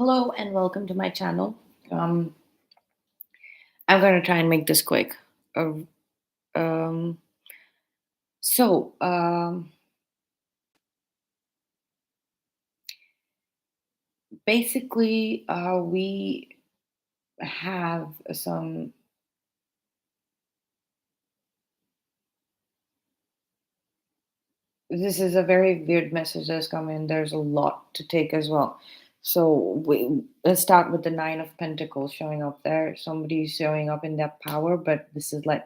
Hello and welcome to my channel. Um, I'm going to try and make this quick. Uh, um, so, um, basically, we have some. This is a very weird message that's come in. There's a lot to take as well. Let's start with the Nine of Pentacles showing up there. Somebody's showing up in their power, but this is like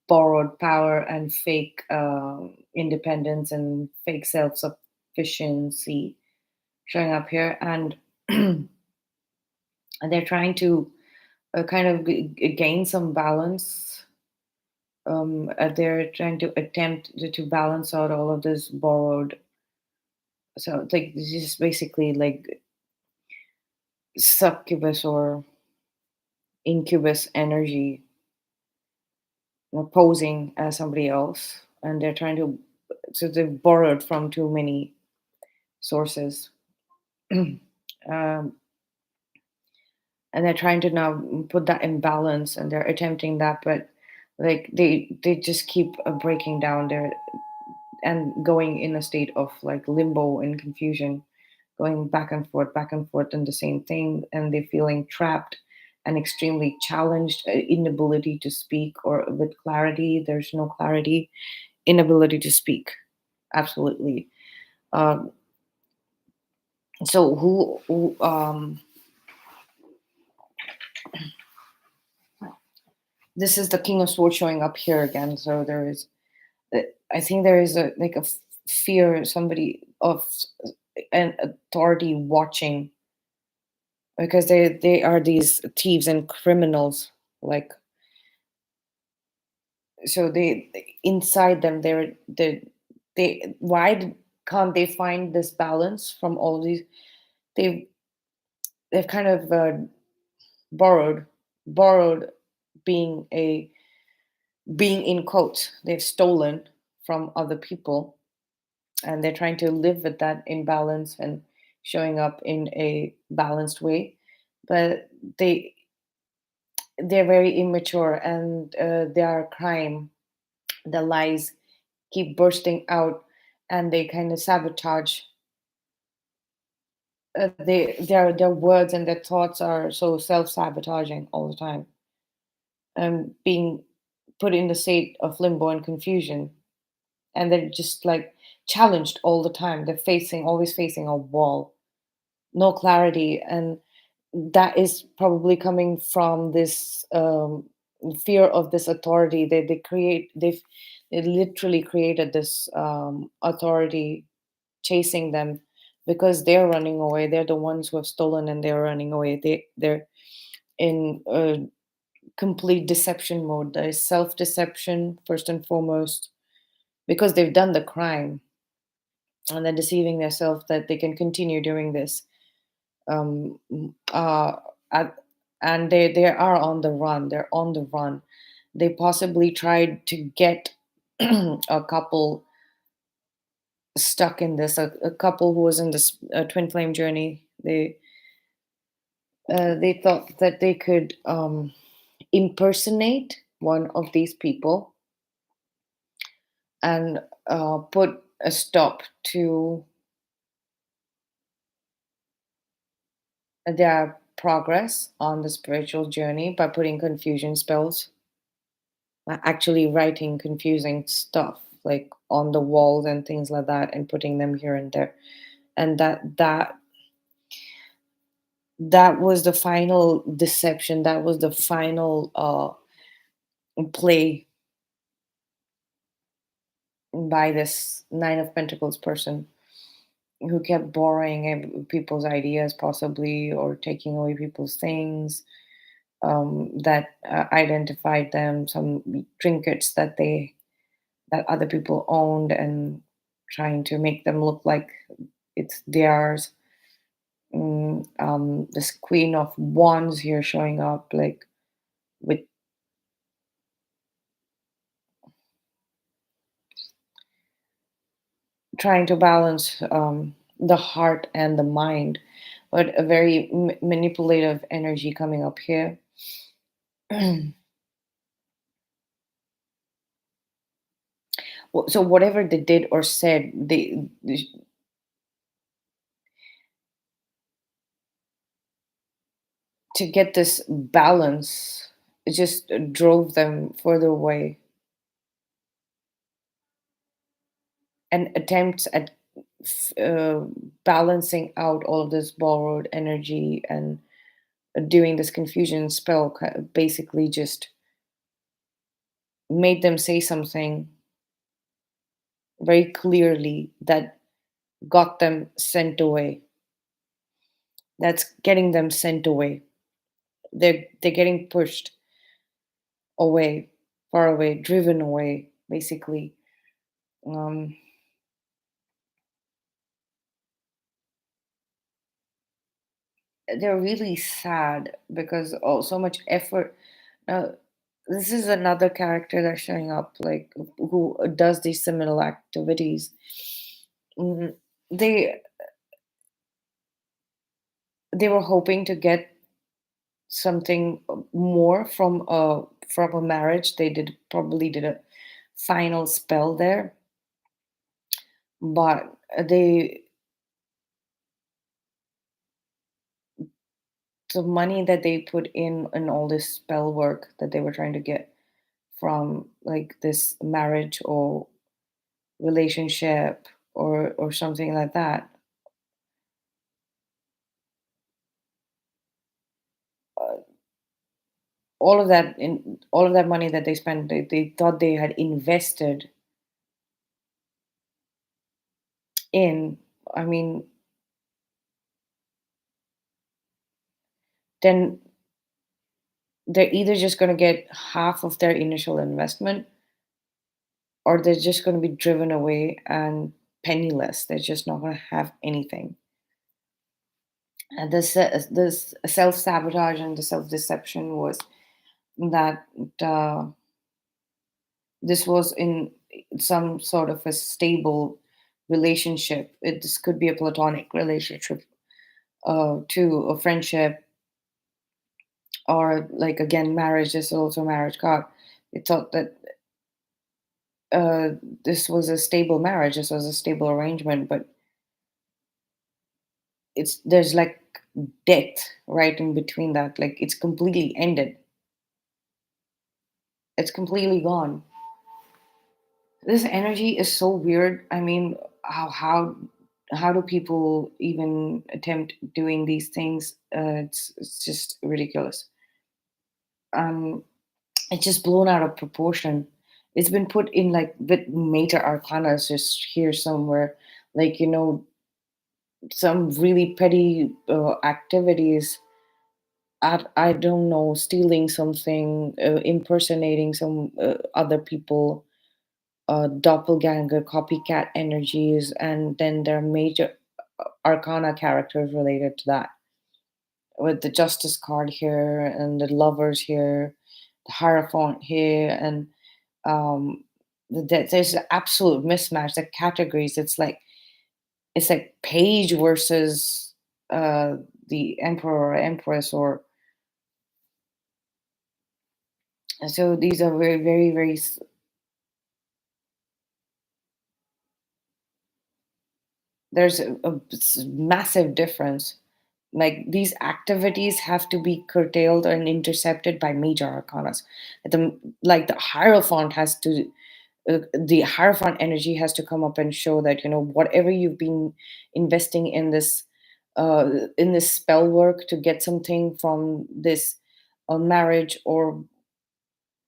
borrowed power and fake independence and fake self sufficiency showing up here, and and they're trying to kind of gain some balance. They're trying to attempt to balance out all of this borrowed. So it's like this is basically like succubus or incubus energy posing as somebody else, and they're trying to. So they've borrowed from too many sources. um, and they're trying to now put that in balance, and they're attempting that, but like they just keep breaking down there and going in a state of like limbo and confusion, going back and forth in the same thing, and they're feeling trapped and extremely challenged, inability to speak or with clarity. There's no clarity, inability to speak, absolutely. um, so this is the King of Swords showing up here again. So there is, I think there is a like a fear, somebody of an authority watching, because they are these thieves and criminals. Like, so they inside them, they can't they find this balance from all these? They've they've kind of borrowed borrowed being a being in quotes. They've stolen from other people, and they're trying to live with that imbalance and showing up in a balanced way, but they they're very immature, and their crime, the lies keep bursting out, and they kind of sabotage. Their words and their thoughts are so self-sabotaging all the time, and being put in the state of limbo and confusion, and they're just like challenged all the time. They're facing always facing a wall, no clarity, and that is probably coming from this fear of this authority. They literally created this authority chasing them, because they're running away. They're the ones who have stolen, and they're running away. They're in complete deception mode. There is self deception first and foremost, because they've done the crime, and they're deceiving themselves that they can continue doing this. um uh at, and they are on the run. They're on the run. They possibly tried to get a couple stuck in this, a couple who was in this twin flame journey. They thought that they could impersonate one of these people and put a stop to their progress on the spiritual journey by putting confusion spells, actually writing confusing stuff like on the walls and things like that, and putting them here and there. And that was the final deception. That was the final play by this Nine of Pentacles person, who kept borrowing people's ideas, possibly, or taking away people's things that identified them, some trinkets that other people owned, and trying to make them look like it's theirs. This Queen of Wands here showing up, like with trying to balance the heart and the mind. but a very manipulative energy coming up here. So whatever they did or said, to get this balance, it just drove them further away. And attempts at f- uh, balancing out all of this borrowed energy and doing this confusion spell basically just made them say something very clearly that got them sent away. That's getting them sent away. They're getting pushed away, far away, driven away, basically. Um, they're really sad because so much effort. Uh, this is another character that's showing up, like who does these similar activities. Mm, They they were hoping to get something more from a marriage. They did a final spell there, but they the money that they put in all this spell work that they were trying to get from like this marriage or relationship or something like that, uh, all of that money that they spent, they thought they had invested in. I mean, then they're either just going to get half of their initial investment, or they're just going to be driven away and penniless. They're just not going to have anything. And this self sabotage and the self deception was that uh, this was in some sort of a stable relationship. This could be a platonic relationship, to a friendship, or like again marriage. This is also marriage card. They thought that uh, this was a stable marriage. This was a stable arrangement, but there's like death right in between that. Like it's completely ended. It's completely gone. This energy is so weird. I mean, how do people even attempt doing these things? It's just ridiculous. Um, it's just blown out of proportion. It's been put in like with major arcana just here somewhere, like some really petty activities. I don't know, stealing something, impersonating some other people, doppelganger, copycat energies, and then there are major arcana characters related to that, with the Justice card here, and the Lovers here, the Hierophant here, and um, there's an absolute mismatch. The categories, it's like Page versus uh, the Emperor or Empress, or so these are very, very, very. There's massive difference. Like these activities have to be curtailed and intercepted by major arcanas. The hierophant has to, the hierophant energy has to come up and show that whatever you've been investing in this spell work to get something from this marriage or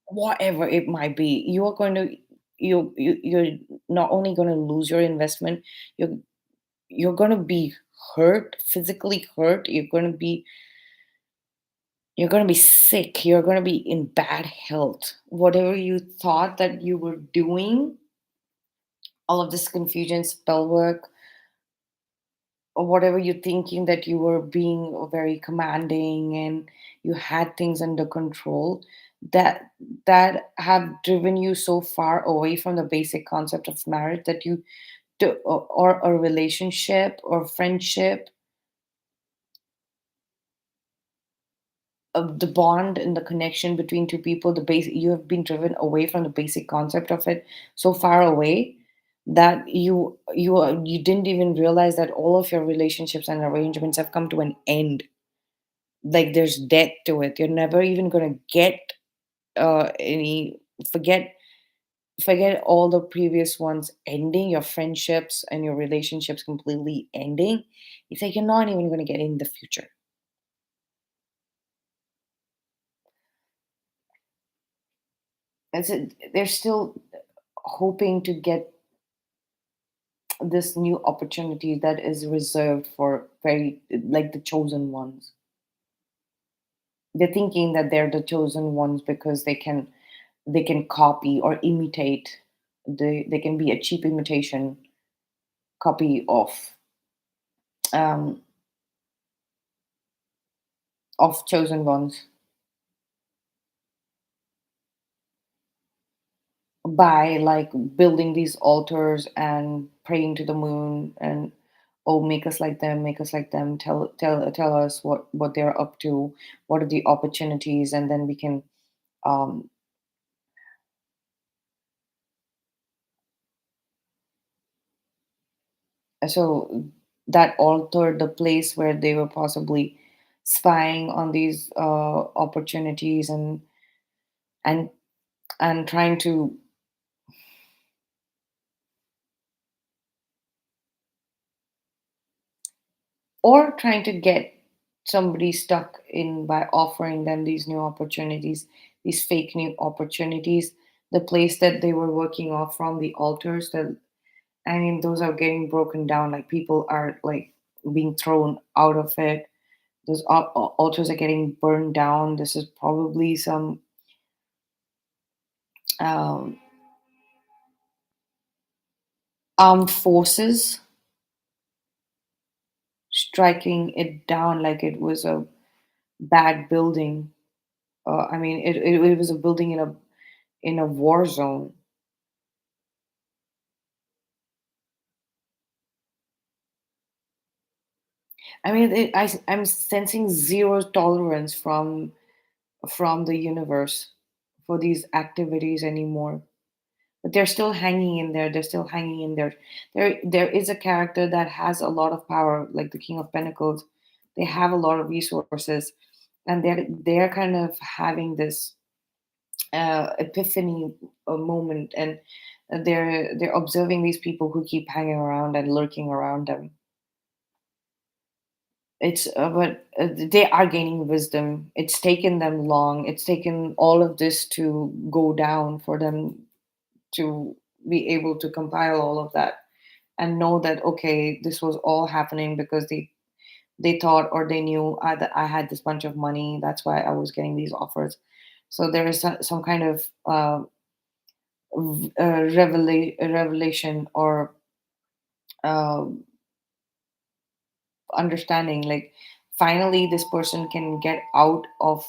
whatever it might be, you are going to you're not only going to lose your investment, you're you're going to be hurt, physically hurt. You're going to be sick. You're going to be in bad health. Whatever you thought that you were doing, all of this confusion, spell work, or whatever you're thinking that you were being very commanding and you had things under control, that that have driven you so far away from the basic concept of marriage that or a relationship or friendship, the bond and the connection between two people, the base, you have been driven away from the basic concept of it, so far away that you didn't even realize that all of your relationships and arrangements have come to an end. Like there's death to it. You're never even going to get any, forget forget all the previous ones ending, your friendships and your relationships completely ending. It's like you're not even going to get in the future. They're still hoping to get this new opportunity that is reserved for very, like, the chosen ones. They're thinking that they're the chosen ones because they can copy or imitate. They can be a cheap imitation copy um of chosen ones by like building these altars and praying to the moon and, oh, make us like them, tell us what they're up to, what are the opportunities, and then we can um so that altered the place where they were possibly spying on these opportunities and and trying to, or trying to get somebody stuck in by offering them these new opportunities, these fake new opportunities, the place that they were working off from, the altars that, I mean, those are getting broken down, like people are like being thrown out of it. Those altars are getting burned down. This is probably some um, armed forces striking it down like it was a bad building. I mean, it was a building in a war zone. I mean, I'm sensing zero tolerance from the universe for these activities anymore. But they're still hanging in there. They're still hanging in there. There is a character that has a lot of power, like the King of Pentacles. They have a lot of resources, and they're kind of having this epiphany moment, and they're observing these people who keep hanging around and lurking around them. It's but they are gaining wisdom. It's taken them long. It's taken all of this to go down for them to be able to compile all of that and know that, okay, this was all happening because they thought or they knew that I had this bunch of money. That's why I was getting these offers. So there is some kind of revelation or uh, understanding. Like finally, this person can get out of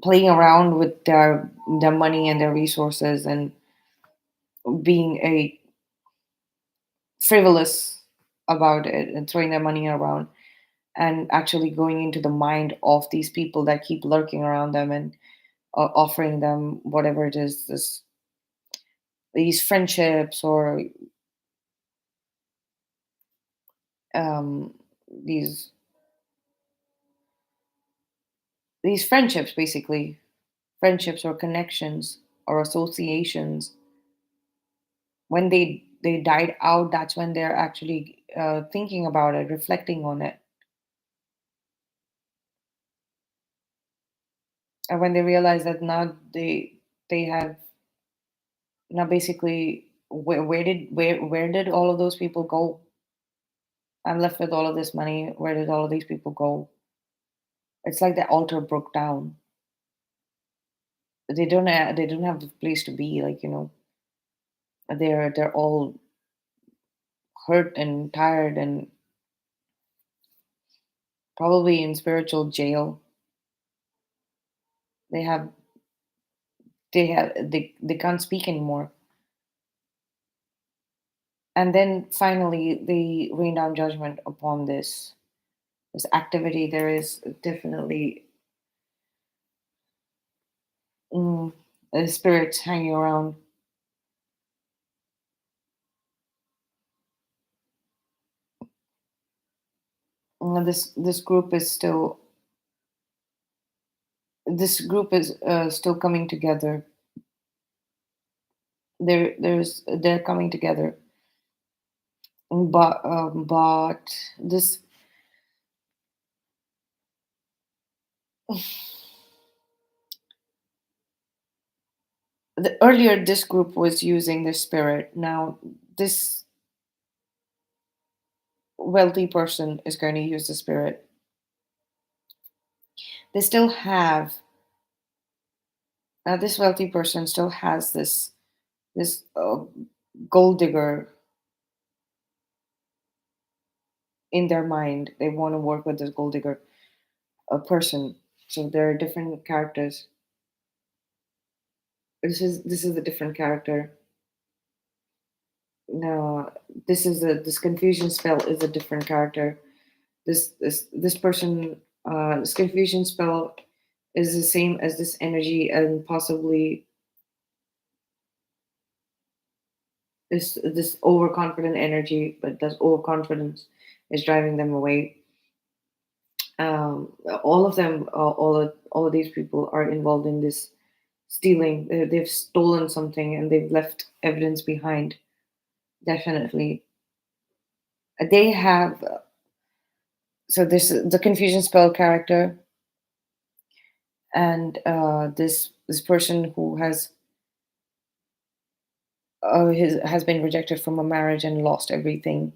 playing around with their money and their resources and being a frivolous about it and throwing their money around, and actually going into the mind of these people that keep lurking around them and offering them whatever it is, these friendships or um, these these friendships, basically friendships or connections or associations. When they died out, that's when they're actually thinking about it, reflecting on it, and when they realize that now they have, now basically where did all of those people go? I'm left with all of this money. Where did all of these people go? It's like the altar broke down. They don't have the place to be. Like, they're all hurt and tired and probably in spiritual jail. They have they can't speak anymore. And then finally they rain down judgment upon this. There's activity. There is definitely mm, spirits hanging around. This group is still coming together. They're coming together, but this the earlier this group was using the spirit. Now this wealthy person is going to use the spirit. They still have this wealthy person still has this gold digger in their mind. They want to work with this gold digger person. So there are different characters. This is a different character. No, this confusion spell is a different character. This person this confusion spell is the same as this energy, and possibly this overconfident energy, but this overconfidence is driving them away. All of them, all of these people are involved in this stealing. They've stolen something and they've left evidence behind. Definitely, they have. So this the confusion spell character, and this person who has been rejected from a marriage and lost everything,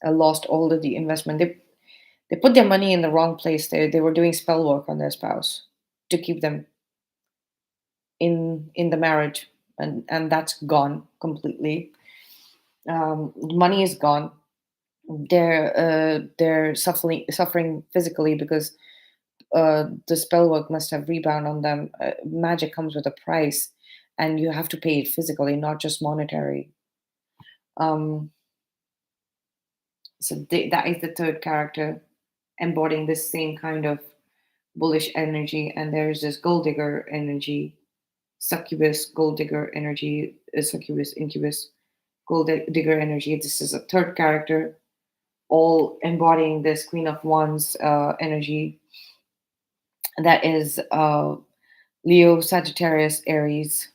lost all of the investment. They put their money in the wrong place. They were doing spell work on their spouse to keep them in the marriage, and that's gone completely. Money is gone. They're suffering physically because the spell work must have rebound on them. Magic comes with a price, and you have to pay it physically, not just monetary. Um, that is the third character embodying this same kind of bullish energy. And there's this gold digger energy, succubus, gold digger energy, succubus, incubus, digger energy. This is a third character, all embodying this Queen of Wands energy. That is Leo, Sagittarius, Aries.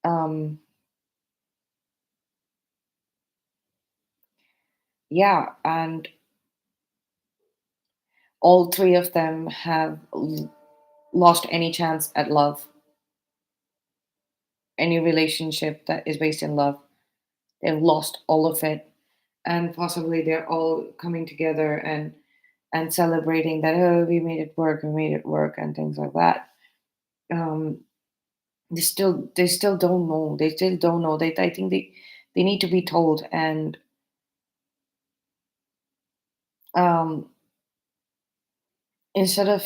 Um, yeah, and all three of them have lost any chance at love, any relationship that is based in love. They've lost all of it, and possibly they're all coming together and celebrating that, oh, we made it work, and things like that. Um, they still don't know. They still don't know. I think they need to be told. And um, instead of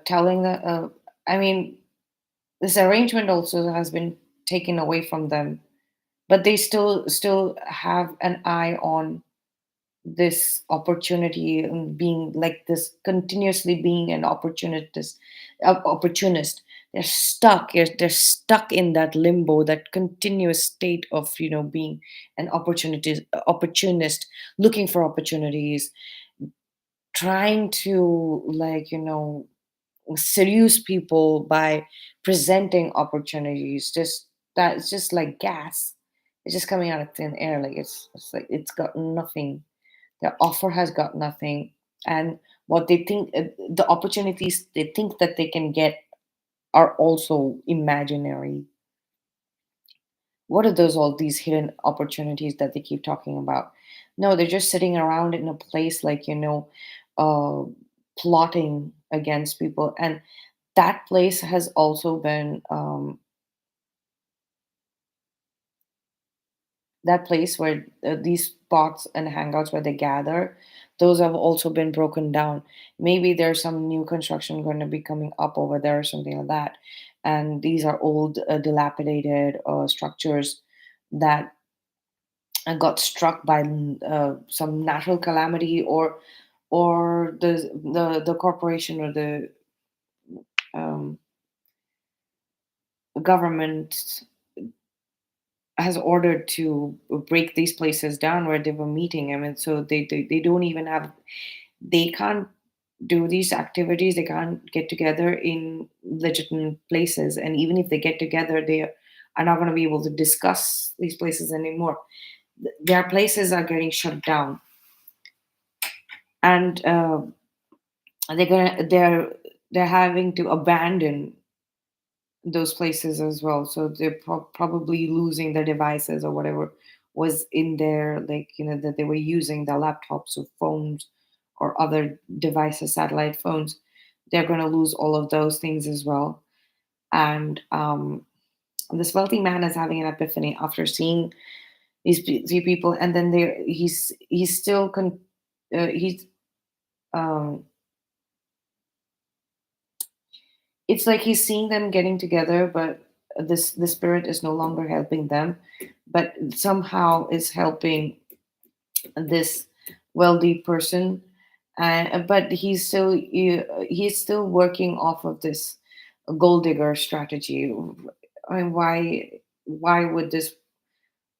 telling the, I mean, this arrangement also has been taken away from them, but they still have an eye on this opportunity, and being like this, continuously being an opportunist. They're stuck in that limbo, that continuous state of, being an opportunist, looking for opportunities, trying to, like, seduce people by presenting opportunities. Just that, it's just like gas. It's just coming out of thin air. Like it's like it's got nothing. The offer has got nothing. And what they think, the opportunities they think that they can get are also imaginary. What are those, all these hidden opportunities that they keep talking about? No, they're just sitting around in a place, like, uh, plotting against people. And that place has also been, that place where these spots and hangouts where they gather, those have also been broken down. Maybe there's some new construction going to be coming up over there or something like that. And these are old, dilapidated structures that and got struck by some natural calamity, or the corporation or the um, government has ordered to break these places down where they were meeting. I mean, so they don't even have, they can't do these activities, they can't get together in legitimate places, and even if they get together, they are not going to be able to discuss these places anymore. Their places are getting shut down, and they're having to abandon those places as well. So they're probably losing their devices or whatever was in there, like, that they were using, the laptops or phones or other devices, satellite phones. They're going to lose all of those things as well. And this wealthy man is having an epiphany after seeing these three people, and then he's still he's um it's like he's seeing them getting together, but the spirit is no longer helping them, but somehow is helping this wealthy person. But he's still working off of this gold digger strategy. I mean, why would this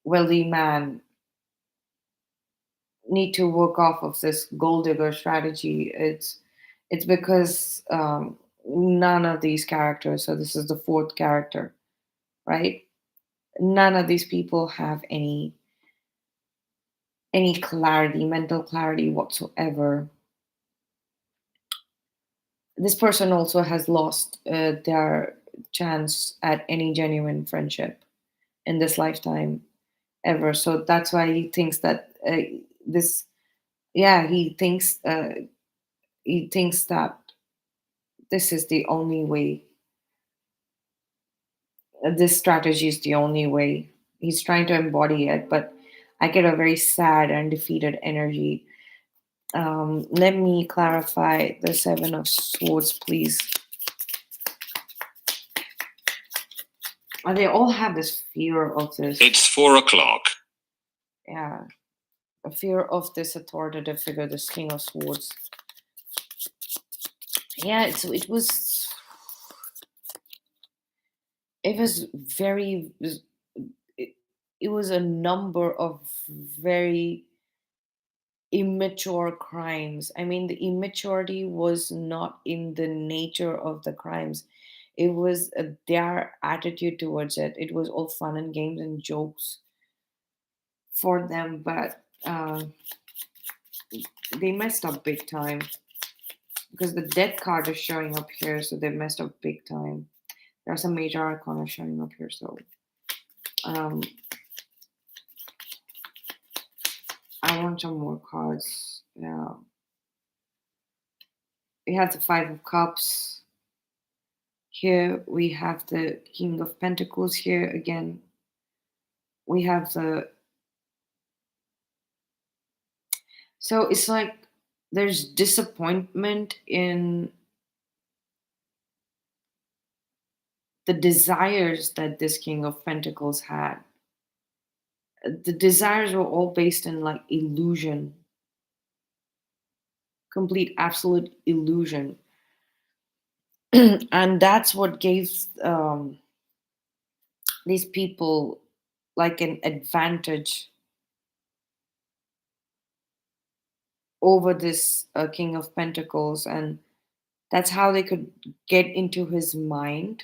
wealthy man need to work off of this gold digger strategy? It's because none of these characters, so this is the fourth character, right? None of these people have any clarity, mental clarity whatsoever. This person also has lost their chance at any genuine friendship in this lifetime ever. So that's why he thinks that this, yeah, he thinks that this is the only way. This strategy is the only way. He's trying to embody it, but I get a very sad and defeated energy. Let me clarify the Seven of Swords, please. They all have this fear of this. It's 4 o'clock. Yeah, a fear of this authoritative figure, this King of Swords. Yeah, it was very it, it was a number of very immature crimes. I mean, the immaturity was not in the nature of the crimes. It was their attitude towards it. It was all fun and games and jokes for them, but they messed up big time because the death card is showing up here, so they messed up big time. There are some major arcana showing up here, so um, I want some more cards. Yeah, we have the Five of Cups. Here we have the King of Pentacles. Here again, we have the. So it's like there's disappointment in the desires that this King of Pentacles had. The desires were all based in like illusion, complete, absolute illusion. And that's what gave these people like an advantage over this King of Pentacles, and that's how they could get into his mind.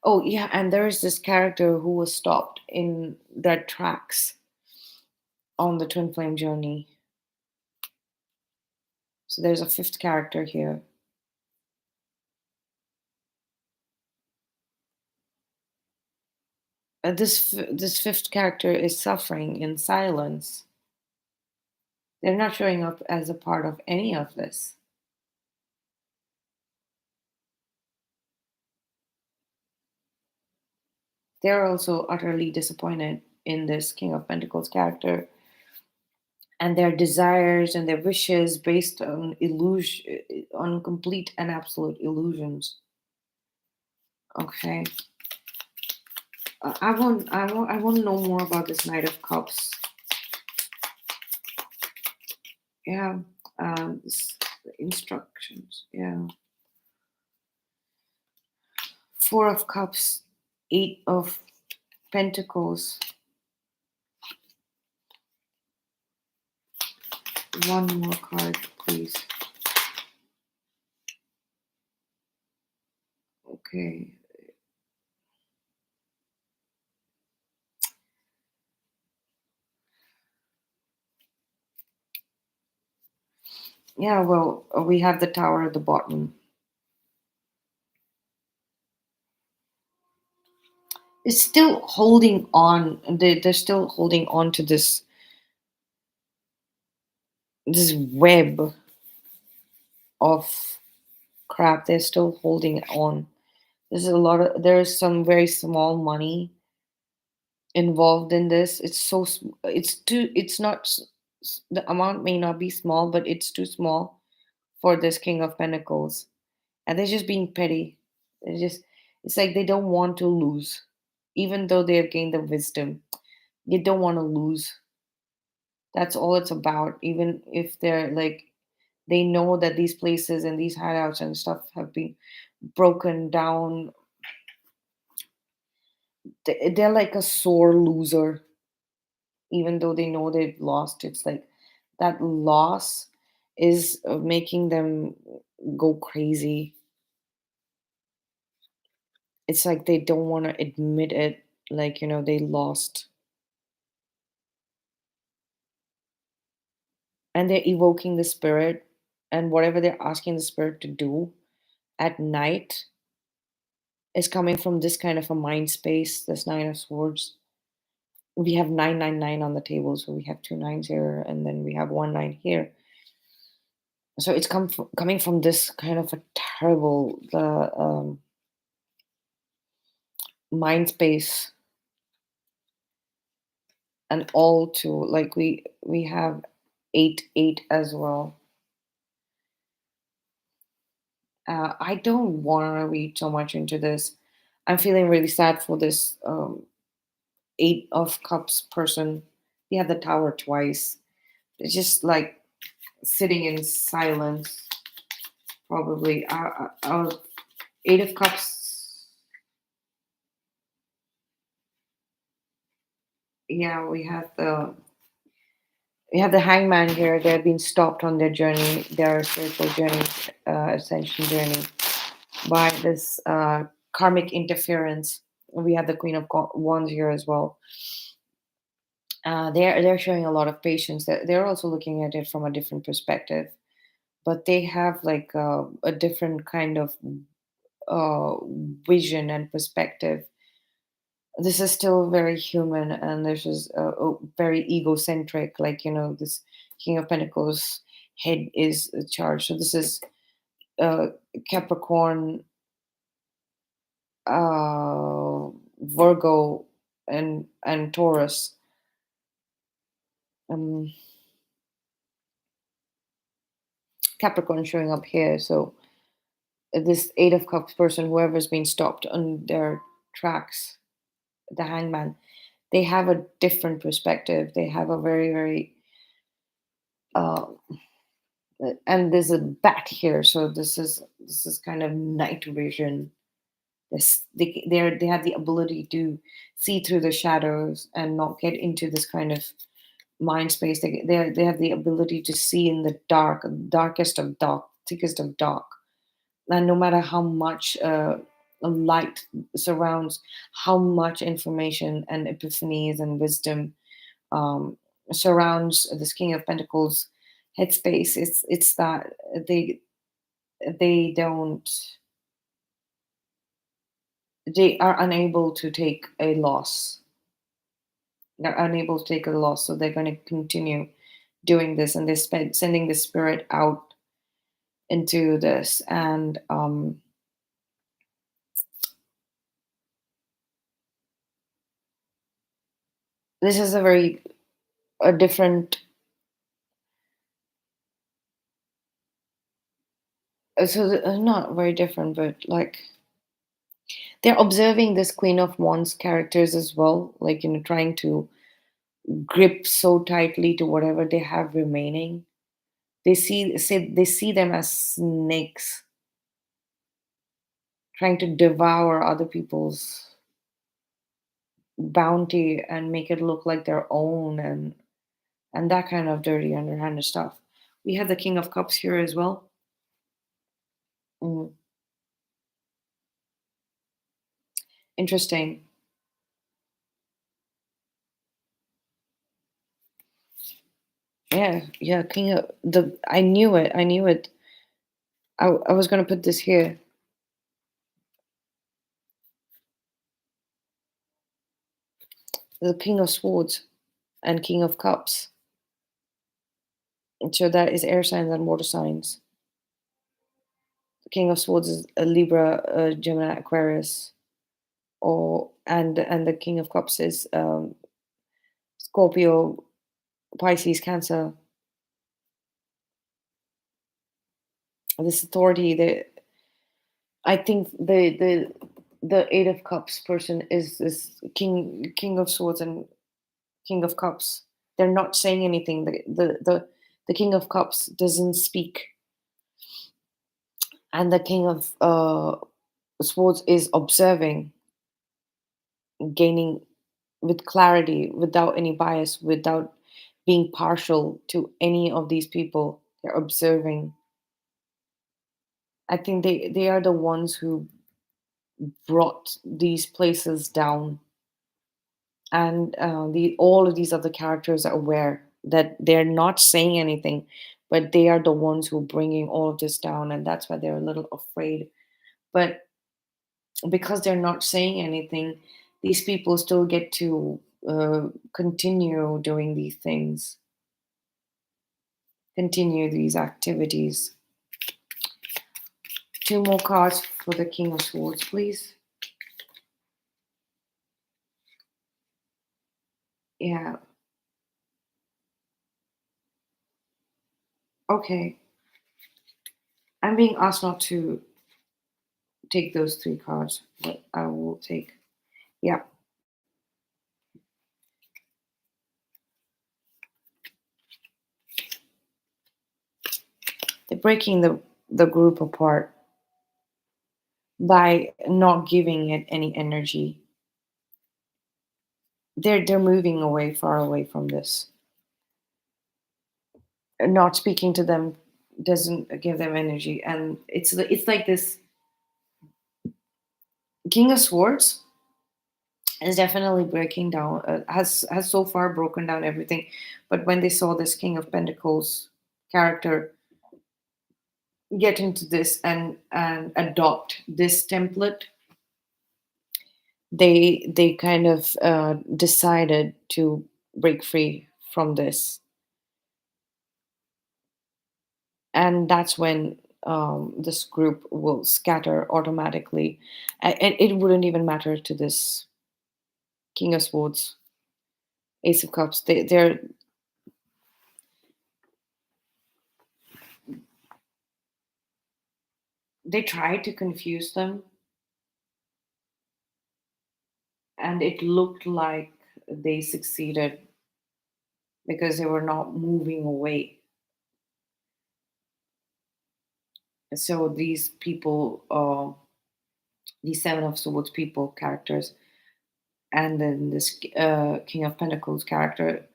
Oh yeah, and there is this character who was stopped in their tracks on the twin flame journey. So there's a fifth character here. This fifth character is suffering in silence. They're not showing up as a part of any of this. They're also utterly disappointed in this King of Pentacles character and their desires and their wishes based on illusion, on complete and absolute illusions. Okay. I want to know more about this Knight of Cups. Yeah. Instructions. Yeah. Four of Cups, Eight of Pentacles. One more card, please. Okay. Yeah, well, we have the Tower at the bottom. It's still holding on. They're still holding on to this web of crap. They're still holding on. There's some very small money involved in this. It's not the amount may not be small, but it's too small for this King of Pentacles, and they're just being petty. It's like they don't want to lose, even though they have gained the wisdom. They don't want to lose. That's all it's about. Even if they're like they know that these places and these hideouts and stuff have been broken down. They're like a sore loser, even though they know they've lost. It's like that loss is making them go crazy. It's like they don't want to admit it, like, they lost. And they're evoking the spirit, and whatever they're asking the spirit to do at night is coming from this kind of a mind space, this Nine of Swords. We have 999 on the table, so we have two nines here, and then we have one nine here. So it's coming from this kind of a terrible mind space, and all to like we have 8 8 as well. I don't want to read so much into this. I'm feeling really sad for this 8 of Cups person. He had the Tower twice. It's just like sitting in silence, probably. 8 of Cups. Yeah, we have the Hangman here. They've been stopped on their journey, their spiritual journey, ascension journey, by this karmic interference. We have the Queen of Wands here as well. They're showing a lot of patience. They're also looking at it from a different perspective, but they have like a different kind of uh, vision and perspective. This is still very human, and this is very egocentric. Like, this King of Pentacles head is charged. So this is uh, Capricorn, Virgo, and Taurus. Um, Capricorn showing up here. So this 8 of Cups person, whoever's been stopped on their tracks, the Hangman, they have a different perspective. They have a very, very uh, and there's a bat here, so this is kind of night vision. They have the ability to see through the shadows and not get into this kind of mind space. They have the ability to see in the dark, darkest of dark, thickest of dark, and no matter how much light surrounds, how much information and epiphanies and wisdom um, surrounds this King of Pentacles headspace. It's that they don't they are unable to take a loss. They're unable to take a loss, so they're going to continue doing this, and they're sending the spirit out into this. And this is a different. Not very different, but like They're observing this Queen of Wands characters as well, like, trying to grip so tightly to whatever they have remaining. They see them as snakes trying to devour other people's bounty and make it look like their own, and that kind of dirty underhanded stuff. We have the King of Cups here as well. Mm, interesting. Yeah, yeah, King of the I knew it. I knew it. I was gonna put this here. The King of Swords and King of Cups. And so that is air signs and water signs. The King of Swords is a Libra, Gemini, Aquarius, or and the King of Cups is Scorpio, Pisces, Cancer. This authority, I think the Eight of Cups person is this King of Swords and King of Cups. They're not saying anything. The King of Cups doesn't speak, and the King of Swords is observing, gaining with clarity, without any bias, without being partial to any of these people. They're observing. I think they are the ones who brought these places down, and the all of these other characters are aware that they're not saying anything, but they are the ones who are bringing all of this down, and that's why they're a little afraid. But because they're not saying anything, these people still get to continue doing these things, continue these activities. Two more cards for the King of Swords, please. Yeah. Okay. I'm being asked not to take those three cards, but I will take. Yeah. They're breaking the group apart by not giving it any energy. They're moving away, far away from this. Not speaking to them doesn't give them energy, and it's like this King of Swords is definitely breaking down. Has so far broken down everything, but when they saw this King of Pentacles character get into this and adopt this template, they kind of decided to break free from this, and that's when this group will scatter automatically, and it wouldn't even matter to this King of Swords, Ace of Cups. They tried to confuse them, and it looked like they succeeded because they were not moving away. So these people, these Seven of Swords people characters, and then this King of Pentacles character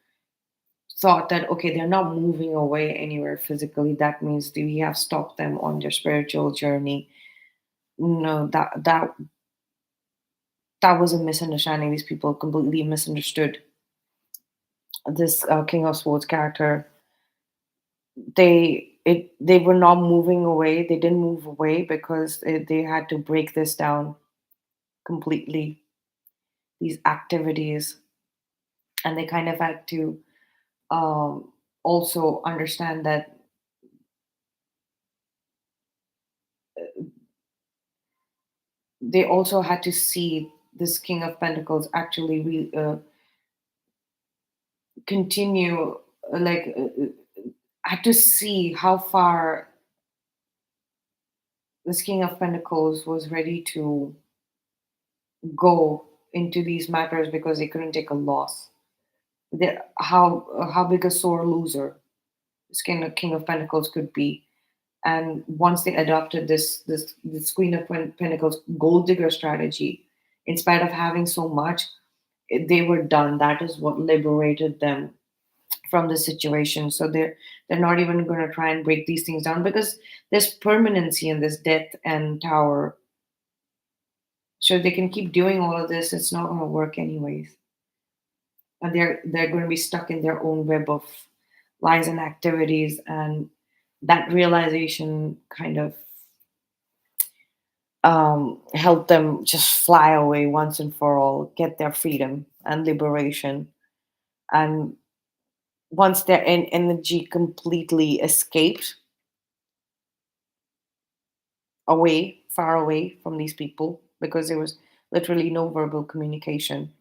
thought that okay, they're not moving away anywhere physically. That means we have stopped them on their spiritual journey. No, that was a misunderstanding. These people completely misunderstood this King of Swords character. They were not moving away. They didn't move away because they had to break this down completely. These activities, and they kind of had to also understand that they also had to see this King of Pentacles actually continue, had to see how far this King of Pentacles was ready to go into these matters because they couldn't take a loss. How big a sore loser this King of Pentacles could be. And once they adopted this Queen of Pentacles gold digger strategy, in spite of having so much, they were done. That is what liberated them from the situation. So they're not even going to try and break these things down because there's permanency in this death and tower. So they can keep doing all of this. It's not going to work anyways, and they're going to be stuck in their own web of lies and activities. And that realization kind of help them just fly away once and for all, get their freedom and liberation. And once their energy completely escaped away, far away from these people, because there was literally no verbal communication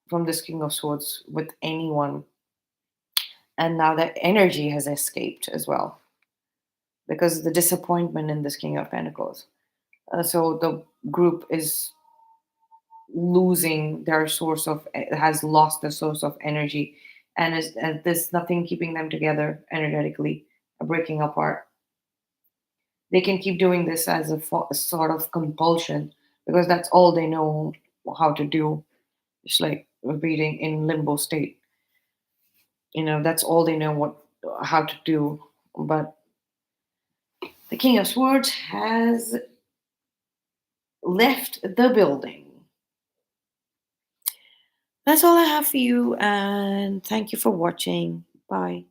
from this King of Swords with anyone. And now that energy has escaped as well because of the disappointment in this King of Pentacles. So the group is losing their source of has lost the source of energy, and there's nothing keeping them together energetically, breaking apart. They can keep doing this as a sort of compulsion because that's all they know how to do. It's like repeating in limbo state. That's all they know what how to do. But the King of Swords has left the building. That's all I have for you, and thank you for watching. Bye.